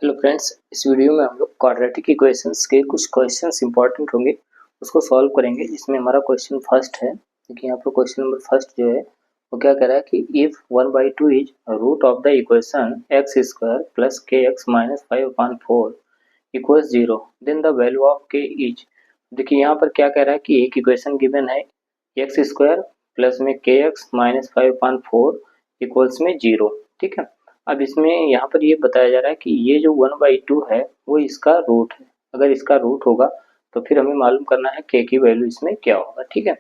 Hello friends, इस video में हम लोग क्वाड्रेटिक इक्वेशंस के कुछ क्वेश्चंस इंपॉर्टेंट होंगे उसको सॉल्व करेंगे। इसमें हमारा क्वेश्चन फर्स्ट है। देखिए यहाँ पर क्वेश्चन नंबर फर्स्ट जो है वो क्या कह रहा है कि if 1/2 is root of the equation x square plus k x minus 5/4 equals 0 then the value of k is. देखिए यहाँ पर क्या कह रहा है कि एक इक्वेशन गिवन है एक्स स्क्वायर प्लस में के एक्स माइनस 5/4 इक्वल्स में 0। ठीक है, अब इसमें यहाँ पर ये बताया जा रहा है कि ये जो 1/2 है वो इसका रूट है। अगर इसका रूट होगा तो फिर हमें मालूम करना है के की वैल्यू इसमें क्या होगा। ठीक है,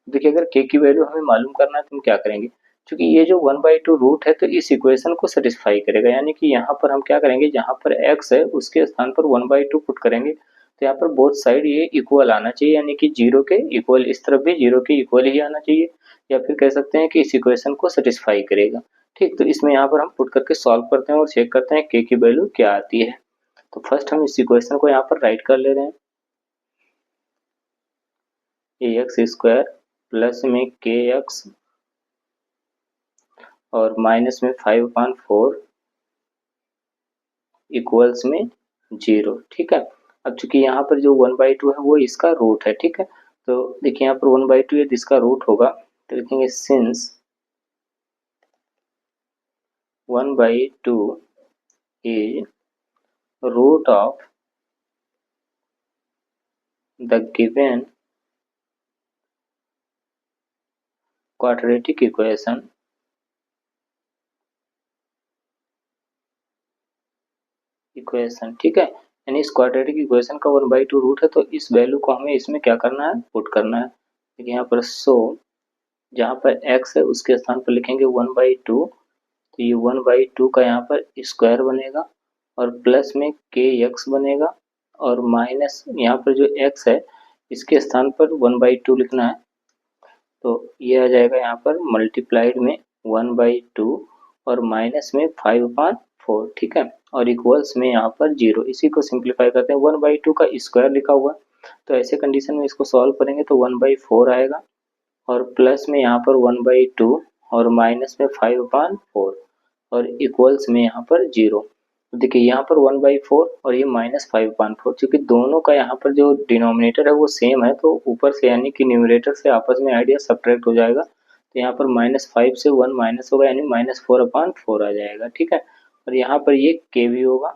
देखिए अगर के की वैल्यू हमें मालूम करना है तो हम क्या करेंगे, क्योंकि ये जो 1/2 रूट है तो इस इक्वेशन को सेटिस्फाई करेगा, यानी कि यहाँ पर हम क्या करेंगे, जहाँ पर x है उसके स्थान पर 1/2 पुट करेंगे तो यहाँ पर बोथ साइड ये इक्वल आना चाहिए, यानी कि 0 के इक्वल, इस तरफ भी 0 के इक्वल ही आना चाहिए, या फिर कह सकते हैं कि इस इक्वेशन को सेटिस्फाई करेगा। ठीक, तो इसमें यहाँ पर हम पुट करके सॉल्व करते हैं और चेक करते हैं के की वैल्यू क्या आती है। तो फर्स्ट हम इस इक्वेशन को यहाँ पर राइट कर ले रहे हैं, एक्स स्क्वायर प्लस में के एक्स और माइनस में 5/4 इक्वल्स में 0। ठीक है, अब चूंकि यहाँ पर जो 1/2 है वो इसका रूट है। ठीक है, तो देखिए यहाँ पर 1/2 है जिसका रूट होगा तो लिखेंगे since 1/2 is root of the given quadratic equation ठीक है, यानी इस क्वाड्रेटिक इक्वेशन का 1/2 रूट है तो इस वैल्यू को हमें इसमें क्या करना है, पुट करना है। देखिए यहाँ पर सो जहाँ पर x है उसके स्थान पर लिखेंगे 1/2, तो ये 1/2 का यहाँ पर स्क्वायर बनेगा और प्लस में के एक्स बनेगा और माइनस यहाँ पर जो x है इसके स्थान पर 1/2 लिखना है, तो ये आ जाएगा यहाँ पर मल्टीप्लाइड में 1/2 और माइनस में 5/4। ठीक है, और इक्वल्स में यहाँ पर 0। इसी को सिंप्लीफाई करते हैं, 1/2 का स्क्वायर लिखा हुआ तो ऐसे कंडीशन में इसको सॉल्व करेंगे तो 1/4 आएगा और प्लस में यहाँ पर 1/2 और माइनस में 5/4 और इक्वल्स में यहाँ पर 0। तो देखिए यहाँ पर 1/4 और ये माइनस 5/4, क्योंकि दोनों का यहाँ पर जो डिनोमिनेटर है वो सेम है तो ऊपर से यानी कि न्यूमरेटर से आपस में आइडिया सब्ट्रैक्ट हो जाएगा, तो यहाँ पर -5 से 1 माइनस होगा यानी -4/4 आ जाएगा। ठीक है, और यहाँ पर ये के भी होगा।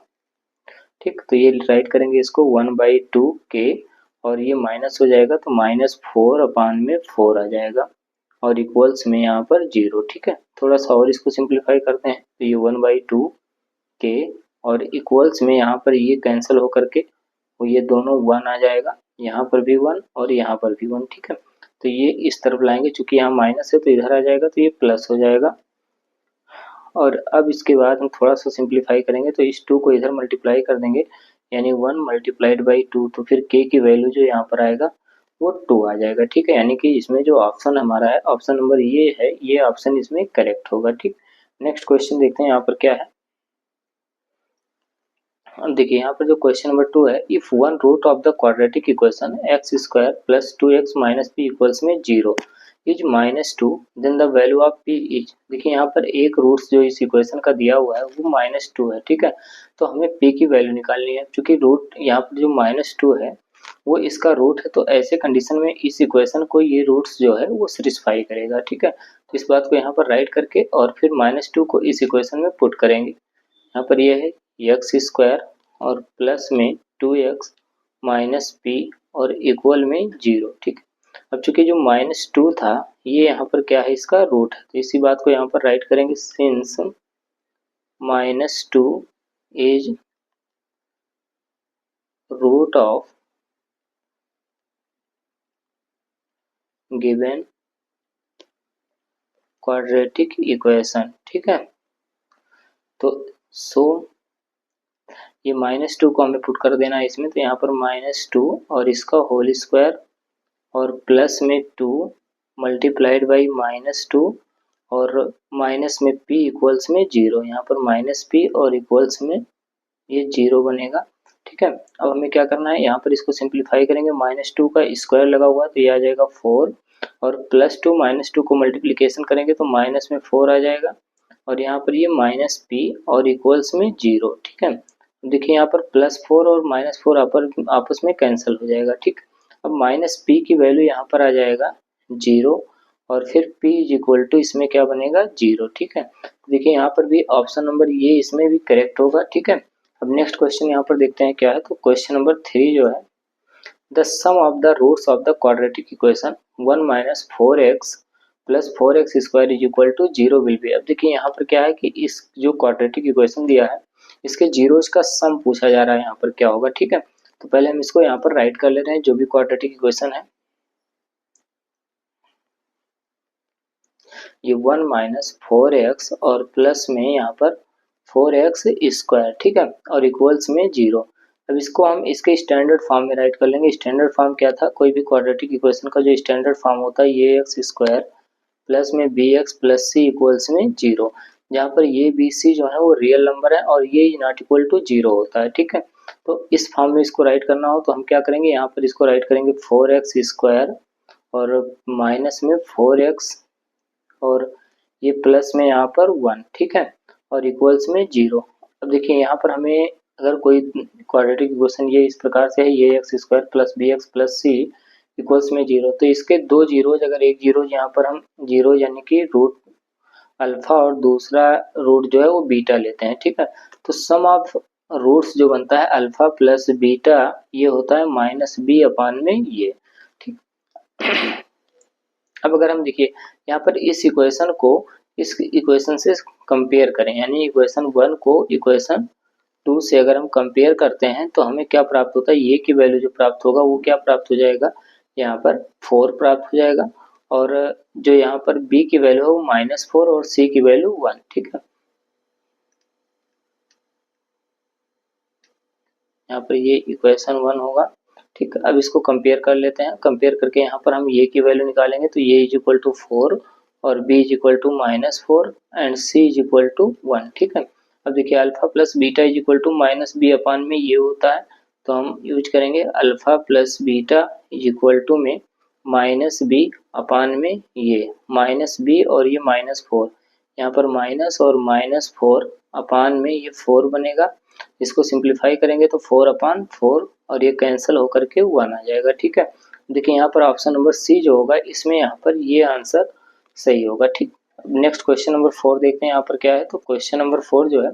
ठीक, तो ये राइट करेंगे इसको 1/2 के और ये माइनस हो जाएगा तो -4/4 आ जाएगा और इक्वल्स में यहाँ पर 0। ठीक है, थोड़ा सा और इसको सिंप्लीफाई करते हैं तो ये 1/2 के और इक्वल्स में यहाँ पर ये कैंसिल होकर के वो ये दोनों 1 आ जाएगा, यहाँ पर भी 1 और यहाँ पर भी 1। ठीक है, तो ये इस तरफ लाएंगे, चूंकि यहाँ माइनस है तो इधर आ जाएगा तो ये प्लस हो जाएगा। और अब इसके बाद हम थोड़ा सा सिंप्लीफाई करेंगे तो इस 2 को इधर मल्टीप्लाई कर देंगे यानी 1 मल्टीप्लाइड बाई 2, तो फिर के की वैल्यू जो यहाँ पर आएगा वो 2 आ जाएगा। ठीक है, यानी कि इसमें जो ऑप्शन हमारा है, ऑप्शन नंबर ये है, ये ऑप्शन इसमें करेक्ट होगा। ठीक, नेक्स्ट क्वेश्चन देखते हैं यहाँ पर क्या है। देखिए यहाँ पर जो क्वेश्चन नंबर 2 है, if one root of the quadratic equation x square plus 2x minus p equals में 0 is -2 then the value of p is. देखिए यहाँ पर एक रूट्स जो इस इक्वेशन का दिया हुआ है वो -2 है। ठीक है, तो हमें p की वैल्यू निकालनी है, क्योंकि रूट यहाँ पर जो -2 है वो इसका रूट है, तो ऐसे कंडीशन में इस इक्वेशन को ये रूट्स जो है वो सेटिस्फाई करेगा। ठीक है, तो इस बात को यहाँ पर राइट करके और फिर -2 को इस इक्वेशन में पुट करेंगे। यहाँ पर ये है एक्स स्क्वायर और प्लस में 2x माइनस पी और इक्वल में 0। ठीक, अब चूंकि जो -2 था ये यहाँ पर क्या है, इसका रूट है, तो इसी बात को यहाँ पर राइट करेंगे, since -2 is root of given quadratic equation. ठीक है, तो सो ये -2 को हमें पुट कर देना है इसमें, तो यहाँ पर -2 और इसका होल स्क्वायर और प्लस में 2 मल्टीप्लाइड बाई -2 और माइनस में p इक्वल्स में 0, यहाँ पर -p और इक्वल्स में ये 0 बनेगा। ठीक है, अब हमें क्या करना है, यहाँ पर इसको सिंप्लीफाई करेंगे, -2 का स्क्वायर लगा हुआ तो ये आ जाएगा 4 और +2 -2 को मल्टीप्लिकेशन करेंगे तो माइनस में 4 आ जाएगा और यहाँ पर ये -p और इक्वल्स में 0। ठीक है, देखिए यहाँ पर +4 और -4 आपस में कैंसिल हो जाएगा, ठीक। अब -p की वैल्यू यहाँ पर आ जाएगा 0 और फिर p इज इक्वल टू इसमें क्या बनेगा 0, ठीक है। देखिए यहाँ पर भी ऑप्शन नंबर ये इसमें भी करेक्ट होगा, ठीक है। अब नेक्स्ट क्वेश्चन यहाँ पर देखते हैं क्या है। तो क्वेश्चन नंबर 3 जो है, the sum of the roots of the quadratic equation 1 minus 4x plus 4x square is equal to 0 will be. अब देखिए यहाँ पर क्या है कि इस जो क्वाड्रेटिक इक्वेशन दिया है इसके जीरोज का सम पूछा जा रहा है, यहाँ पर क्या होगा, ठीक है। तो पहले हम इसको यहाँ पर राइट कर ले रहे हैं जो भी क्वाड्रेटिक इक्वेशन है। ये 1 माइनस 4x और प्लस में यहाँ पर 4x स्क्वायर, ठीक है, और इक्वल्स में 0। अब इसको हम इसके स्टैंडर्ड फॉर्म में राइट कर लेंगे। स्टैंडर्ड फॉर्म क्या था, कोई भी क्वाड्रेटिक इक्वेशन का जो स्टैंडर्ड फॉर्म होता है ये एक्स स्क्वायर प्लस में b x plus c equals में 0, जहाँ पर ये बी सी जो है वो रियल नंबर है और ये नॉट इक्वल टू 0 होता है, ठीक है। तो इस फॉर्म में इसको राइट करना हो तो हम क्या करेंगे, यहाँ पर इसको राइट करेंगे 4x स्क्वायर और माइनस में 4x और ये प्लस में यहाँ पर 1, ठीक है, और इक्वल्स में 0। अब देखिए यहाँ पर हमें अगर कोई क्वाड्रेटिक इक्वेशन ये इस प्रकार से है, ये x square plus b x plus c equals में 0, तो इसके दो जीरोज, अगर एक जीरो यहाँ पर हम जीरो यानी कि रूट अल्फा और दूसरा रूट जो है वो बीटा लेते हैं, ठीक है। तो सम ऑफ रूट्स जो बनता है अल्फा प्लस बीटा ये होता है माइनस बी अपान में ये, ठीक। अब अगर हम देखिए यहाँ पर इस इक्वेशन को इस इक्वेशन से कंपेयर करें, यानी इक्वेशन 1 को इक्वेशन 2 से अगर हम कंपेयर करते हैं तो हमें क्या प्राप्त होता है, ये की वैल्यू जो प्राप्त होगा वो क्या प्राप्त हो जाएगा, यहाँ पर 4 प्राप्त हो जाएगा और जो यहाँ पर b की वैल्यू है वो -4 और c की वैल्यू 1, ठीक है। यहाँ पर ये इक्वेशन 1 होगा, ठीक है। अब इसको कंपेयर कर लेते हैं। कंपेयर करके यहाँ पर हम ये की वैल्यू निकालेंगे तो ये इज इक्वल टू 4 और b is equal to -4 and c is equal to 1, ठीक है। अब देखिए alpha plus beta is equal to minus b upon में ये होता है, तो हम यूज करेंगे alpha plus beta is equal to में माइनस बी अपान में ये माइनस बी और ये -4, यहाँ पर माइनस और -4 अपान में ये 4 बनेगा। इसको सिंप्लीफाई करेंगे तो 4/4 और ये कैंसिल होकर के 1 आ जाएगा, ठीक है। देखिए यहाँ पर ऑप्शन नंबर सी जो होगा इसमें यहाँ पर ये आंसर सही होगा, ठीक। नेक्स्ट क्वेश्चन नंबर 4 देखते हैं यहाँ पर क्या है। तो क्वेश्चन नंबर 4 जो है,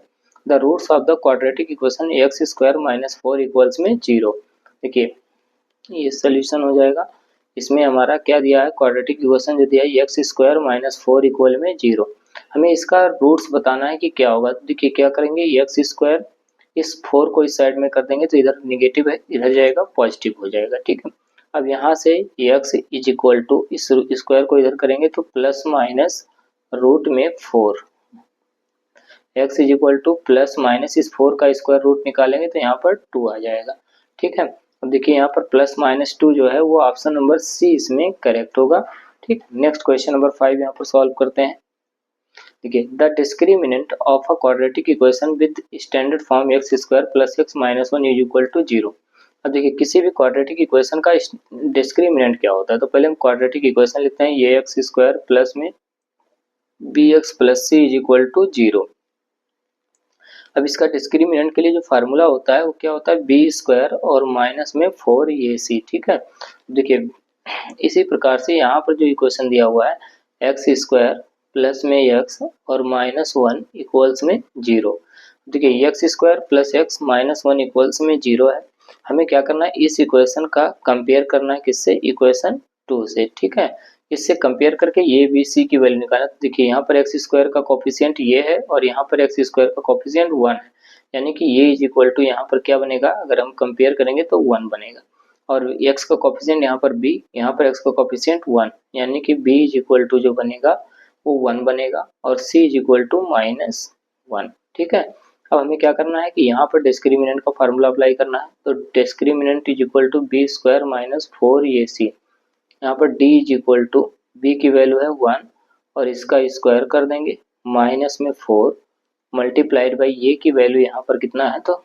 the roots of the quadratic equation x square minus 4 equals में 0। देखिए ये सोल्यूशन हो जाएगा। इसमें हमारा क्या दिया है, क्वाड्रेटिक इक्वेशन जो दिया है एक्स स्क्वायर माइनस 4 इक्वल में 0। हमें इसका रूट्स बताना है कि क्या होगा। देखिए क्या करेंगे, एक्स स्क्वायर इस 4 को इस साइड में कर देंगे तो इधर निगेटिव है, इधर जाएगा पॉजिटिव हो जाएगा, ठीक है। अब यहाँ से एक्स इज इक्वल टू इस स्क्वायर को इधर करेंगे तो प्लस माइनस रूट में 4, x is equal two plus minus इस 4 का स्क्वायर रूट निकालेंगे तो यहाँ पर 2 आ जाएगा, ठीक है। अब देखिए यहाँ पर प्लस माइनस 2 जो है वो ऑप्शन नंबर सी इसमें करेक्ट होगा, ठीक। नेक्स्ट क्वेश्चन नंबर 5 यहाँ पर सॉल्व करते हैं। देखिए the discriminant of a quadratic equation with standard form x square plus x minus 1 is equal to 0। अब देखिए किसी भी क्वाड्रेटिक इक्वेशन का डिस्क्रिमिनेंट क्या होता है, तो पहले हम क्वाड्रेटिक इक्वेशन लिखते हैं, ये एक्स स्क्वायर प्लस में b x plus c is equal to 0। अब इसका डिस्क्रिमिनेंट के लिए जो फार्मूला होता है वो क्या होता है, बी स्क्वायर और माइनस में 4ac, ठीक है। देखिए इसी प्रकार से यहाँ पर जो इक्वेशन दिया हुआ है एक्स स्क्वायर प्लस में एक्स और -1 इक्वल्स में 0। देखिए x square plus x -1 equals में 0 है। हमें क्या करना है, इस इक्वेशन का कंपेयर करना है किससे, इक्वेशन 2 से, ठीक है। इससे कंपेयर करके ये बी सी की वैल्यू निकालना। देखिए यहाँ पर एक्स स्क्वायर का कोफिशिएंट ये है और यहाँ पर एक्स स्क्वायर का कोफिशिएंट 1 है, यानी कि ये इज इक्वल टू यहाँ पर क्या बनेगा, अगर हम कंपेयर करेंगे तो 1 बनेगा और x का कोफिशिएंट यहाँ पर b, यहाँ पर x का कोफिशिएंट 1, यानी कि b इज इक्वल टू जो बनेगा वो 1 बनेगा और c इज इक्वल टू -1, ठीक है। अब हमें क्या करना है कि यहाँ पर डिस्क्रिमिनेंट का फार्मूला अप्लाई करना है, तो discriminant is equal to b square minus 4ac। यहाँ पर d is equal to b की वैल्यू है 1 और इसका स्क्वायर कर देंगे माइनस में 4 मल्टीप्लाइड बाई ये की वैल्यू यहाँ पर कितना है, तो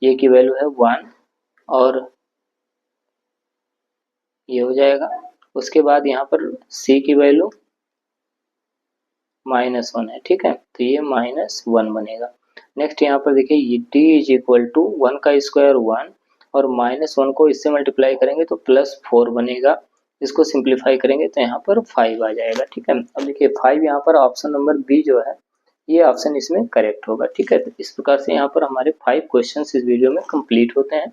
ये की वैल्यू है 1 और ये हो जाएगा। उसके बाद यहाँ पर c की वैल्यू -1 है, ठीक है, तो ये -1 बनेगा। नेक्स्ट यहाँ पर देखिए टी इज इक्वल टू 1 का स्क्वायर 1 और -1 को इससे मल्टीप्लाई करेंगे तो +4 बनेगा। इसको सिंप्लीफाई करेंगे तो यहाँ पर 5 आ जाएगा। ठीक है, अब देखिए 5 यहाँ पर ऑप्शन नंबर बी जो है ये ऑप्शन इसमें करेक्ट होगा। ठीक है, तो इस प्रकार से यहाँ पर हमारे 5 क्वेश्चन इस वीडियो में कंप्लीट होते हैं।